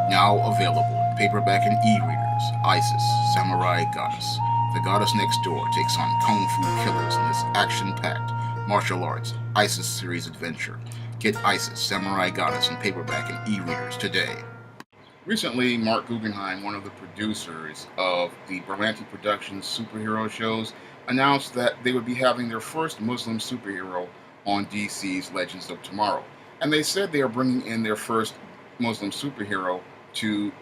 Now available in paperback and e-readers, Isis, Samurai Goddess. The goddess next door takes on kung fu killers in this action-packed martial arts Isis series adventure. Get Isis, Samurai Goddess in paperback and e-readers today. Recently, Mark Guggenheim, one of the producers of the Berlanti Productions superhero shows, announced that they would be having their first Muslim superhero on DC's Legends of Tomorrow. And they said they are bringing in their first Muslim superhero to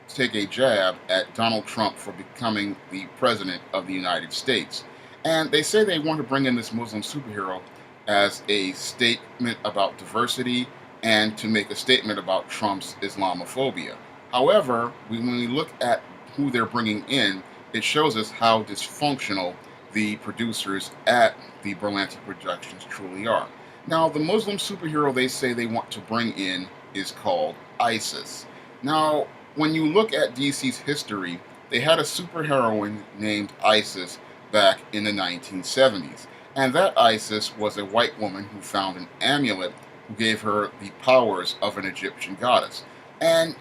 take a jab at Donald Trump for becoming the president of the United States. And they say they want to bring in this Muslim superhero as a statement about diversity and to make a statement about Trump's Islamophobia. However, when we look at who they're bringing in, it shows us how dysfunctional the producers at the Berlanti Productions truly are. Now, the Muslim superhero they say they want to bring in is called ISIS. Now, when you look at DC's history, they had a superheroine named Isis back in the 1970s. And that Isis was a white woman who found an amulet who gave her the powers of an Egyptian goddess. And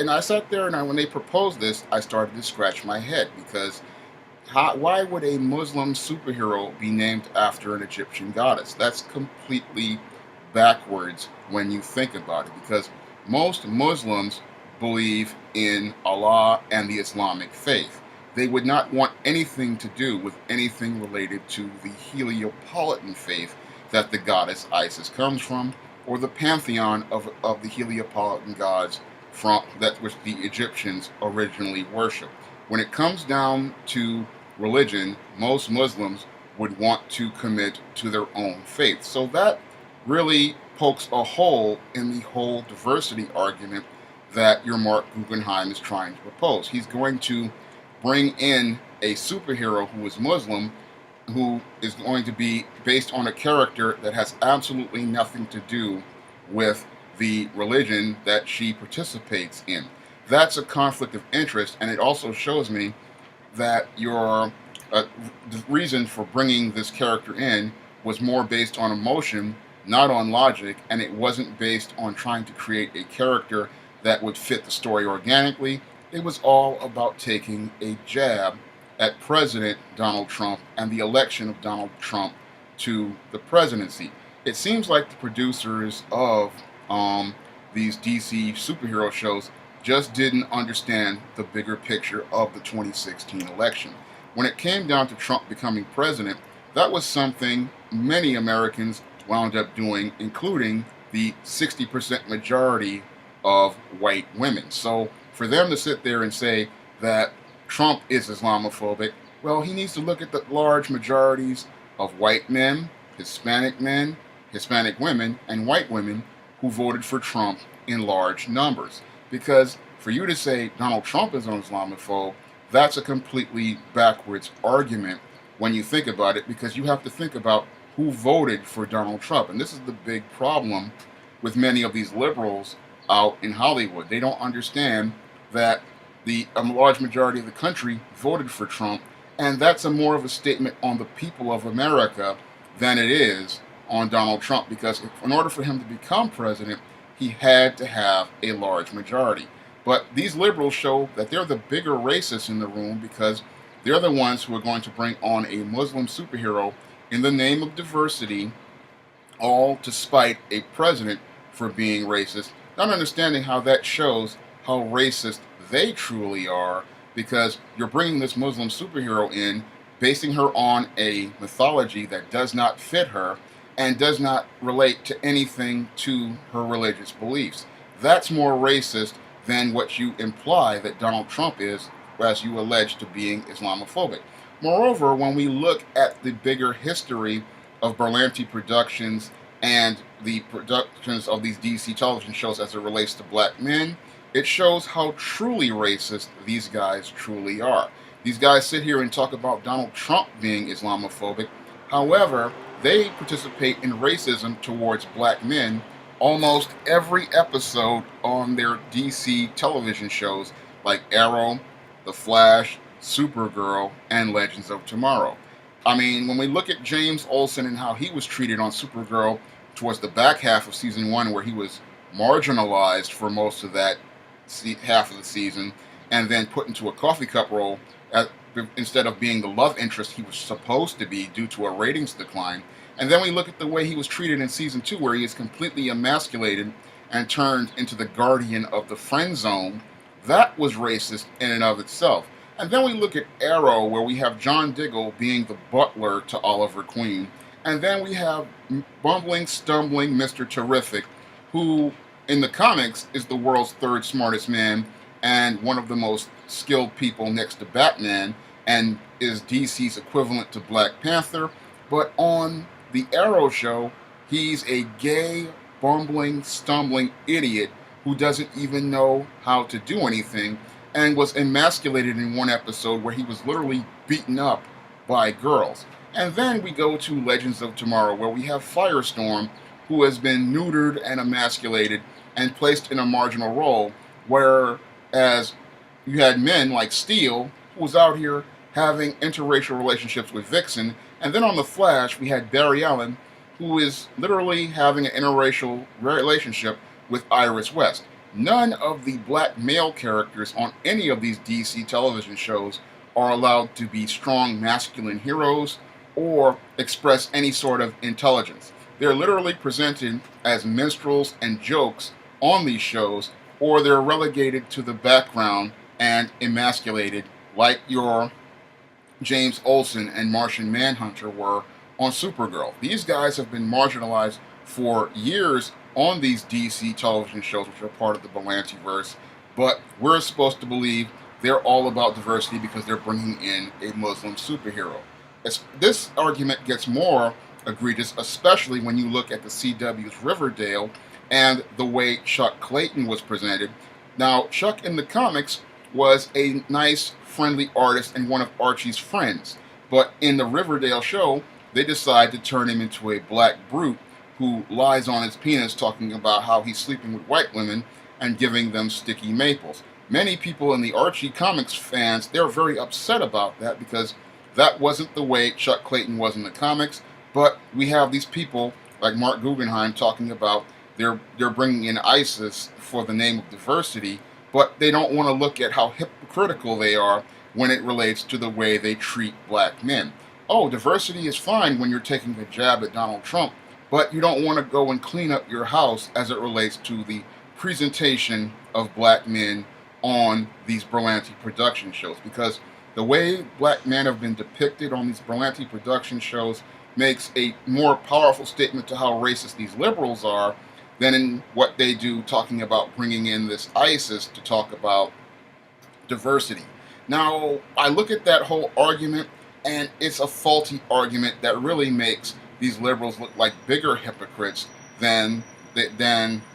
I sat there and when they proposed this, I started to scratch my head because why would a Muslim superhero be named after an Egyptian goddess? That's completely backwards when you think about it, because most Muslims believe in Allah and the Islamic faith. They would not want anything to do with anything related to the Heliopolitan faith that the goddess Isis comes from, or the pantheon of the Heliopolitan gods from that which the Egyptians originally worshipped. When it comes down to religion, most Muslims would want to commit to their own faith. So that really pokes a hole in the whole diversity argument that your Mark Guggenheim is trying to propose. He's going to bring in a superhero who is Muslim, who is going to be based on a character that has absolutely nothing to do with the religion that she participates in. That's a conflict of interest, and it also shows me that your the reason for bringing this character in was more based on emotion, not on logic, and it wasn't based on trying to create a character that would fit the story organically. It was all about taking a jab at President Donald Trump and the election of Donald Trump to the presidency. It seems like the producers of these DC superhero shows just didn't understand the bigger picture of the 2016 election. When it came down to Trump becoming president, that was something many Americans wound up doing, including the 60% majority of white women. So for them to sit there and say that Trump is Islamophobic, well, he needs to look at the large majorities of white men, Hispanic women, and white women who voted for Trump in large numbers. Because for you to say Donald Trump is an Islamophobe, that's a completely backwards argument when you think about it, because you have to think about who voted for Donald Trump. And this is the big problem with many of these liberals out in Hollywood. They don't understand that the large majority of the country voted for Trump, and that's more of a statement on the people of America than it is on Donald Trump, because in order for him to become president, he had to have a large majority. But these liberals show that they're the bigger racists in the room, because they're the ones who are going to bring on a Muslim superhero in the name of diversity, all to spite a president for being racist, not understanding how that shows how racist they truly are, because you're bringing this Muslim superhero in, basing her on a mythology that does not fit her and does not relate to anything to her religious beliefs. That's more racist than what you imply that Donald Trump is, as you allege to being Islamophobic. Moreover, when we look at the bigger history of Berlanti Productions and the productions of these DC television shows as it relates to black men, it shows how truly racist these guys truly are. These guys sit here and talk about Donald Trump being Islamophobic. However, they participate in racism towards black men almost every episode on their DC television shows like Arrow, The Flash, Supergirl, and Legends of Tomorrow. I mean, when we look at James Olsen and how he was treated on Supergirl towards the back half of season 1, where he was marginalized for most of that half of the season, and then put into a coffee cup role instead of being the love interest he was supposed to be due to a ratings decline. And then we look at the way he was treated in season 2, where he is completely emasculated and turned into the guardian of the friend zone. That was racist in and of itself. And then we look at Arrow, where we have John Diggle being the butler to Oliver Queen. And then we have bumbling, stumbling Mr. Terrific, who in the comics is the world's third smartest man and one of the most skilled people next to Batman, and is DC's equivalent to Black Panther. But on the Arrow show, he's a gay, bumbling, stumbling idiot who doesn't even know how to do anything, and was emasculated in one episode where he was literally beaten up by girls. And then we go to Legends of Tomorrow, where we have Firestorm, who has been neutered and emasculated and placed in a marginal role, whereas you had men like Steel, who was out here having interracial relationships with Vixen. And then on The Flash, we had Barry Allen, who is literally having an interracial relationship with Iris West. None of the black male characters on any of these DC television shows are allowed to be strong masculine heroes or express any sort of intelligence. They're literally presented as minstrels and jokes on these shows, or they're relegated to the background and emasculated like your James Olsen and Martian Manhunter were on Supergirl. These guys have been marginalized for years on these DC television shows, which are part of the Berlantiverse, but we're supposed to believe they're all about diversity because they're bringing in a Muslim superhero. This argument gets more egregious, especially when you look at the CW's Riverdale and the way Chuck Clayton was presented. Now, Chuck in the comics was a nice, friendly artist and one of Archie's friends, but in the Riverdale show, they decide to turn him into a black brute who lies on his penis talking about how he's sleeping with white women and giving them sticky maples. Many people in the Archie comics fans, they're very upset about that because that wasn't the way Chuck Clayton was in the comics, but we have these people like Mark Guggenheim talking about they're bringing in ISIS for the name of diversity, but they don't want to look at how hypocritical they are when it relates to the way they treat black men. Oh, diversity is fine when you're taking a jab at Donald Trump, but you don't want to go and clean up your house as it relates to the presentation of black men on these Berlanti production shows, because the way black men have been depicted on these Berlanti production shows makes a more powerful statement to how racist these liberals are than in what they do talking about bringing in this ISIS to talk about diversity. Now, I look at that whole argument, and it's a faulty argument that really makes these liberals look like bigger hypocrites than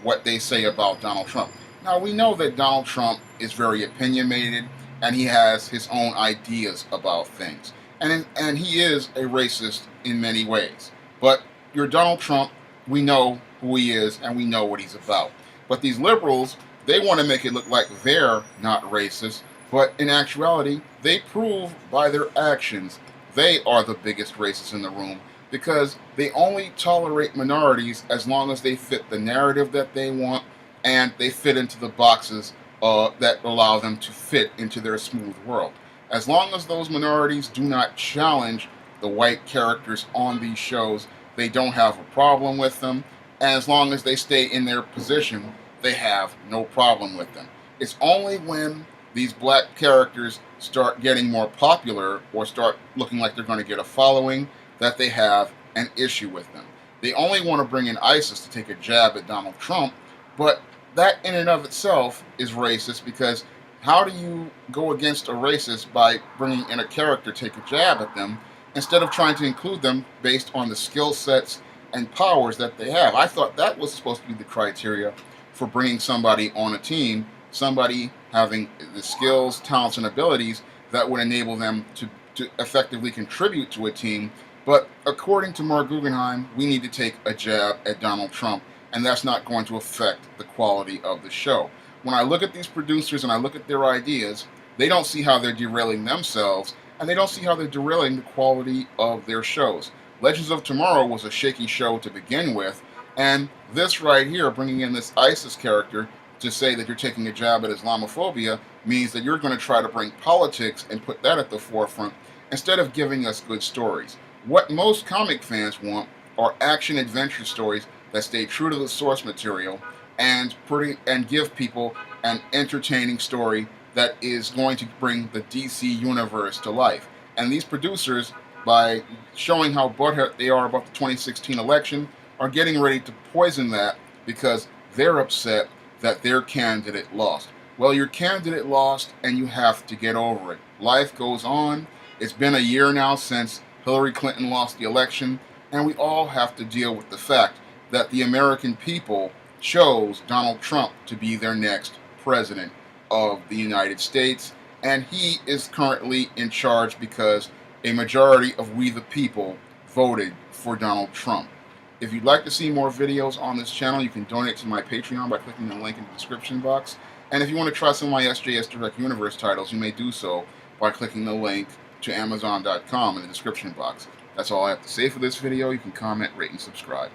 what they say about Donald Trump. Now, we know that Donald Trump is very opinionated, and he has his own ideas about things. And he is a racist in many ways. But you're Donald Trump, we know who he is, and we know what he's about. But these liberals, they want to make it look like they're not racist, but in actuality, they prove by their actions they are the biggest racists in the room, because they only tolerate minorities as long as they fit the narrative that they want and they fit into the boxes that allow them to fit into their smooth world. As long as those minorities do not challenge the white characters on these shows, they don't have a problem with them. And as long as they stay in their position, they have no problem with them. It's only when these black characters start getting more popular or start looking like they're going to get a following that they have an issue with them. They only want to bring in ISIS to take a jab at Donald Trump, but that in and of itself is racist, because how do you go against a racist by bringing in a character to take a jab at them instead of trying to include them based on the skill sets and powers that they have? I thought that was supposed to be the criteria for bringing somebody on a team, somebody having the skills, talents, and abilities that would enable them to effectively contribute to a team. But according to Mark Guggenheim, we need to take a jab at Donald Trump, and that's not going to affect the quality of the show. When I look at these producers and I look at their ideas, they don't see how they're derailing themselves, and they don't see how they're derailing the quality of their shows. Legends of Tomorrow was a shaky show to begin with, and this right here, bringing in this ISIS character, to say that you're taking a jab at Islamophobia means that you're going to try to bring politics and put that at the forefront instead of giving us good stories. What most comic fans want are action adventure stories that stay true to the source material and give people an entertaining story that is going to bring the DC universe to life. And these producers, by showing how butthurt they are about the 2016 election, are getting ready to poison that because they're upset that their candidate lost. Well, your candidate lost and you have to get over it. Life goes on. It's been a year now since Hillary Clinton lost the election, and we all have to deal with the fact that the American people chose Donald Trump to be their next president of the United States, and he is currently in charge because a majority of we the people voted for Donald Trump. If you'd like to see more videos on this channel, you can donate to my Patreon by clicking the link in the description box. And if you want to try some of my SJS Direct Universe titles, you may do so by clicking the link to Amazon.com in the description box. That's all I have to say for this video. You can comment, rate, and subscribe.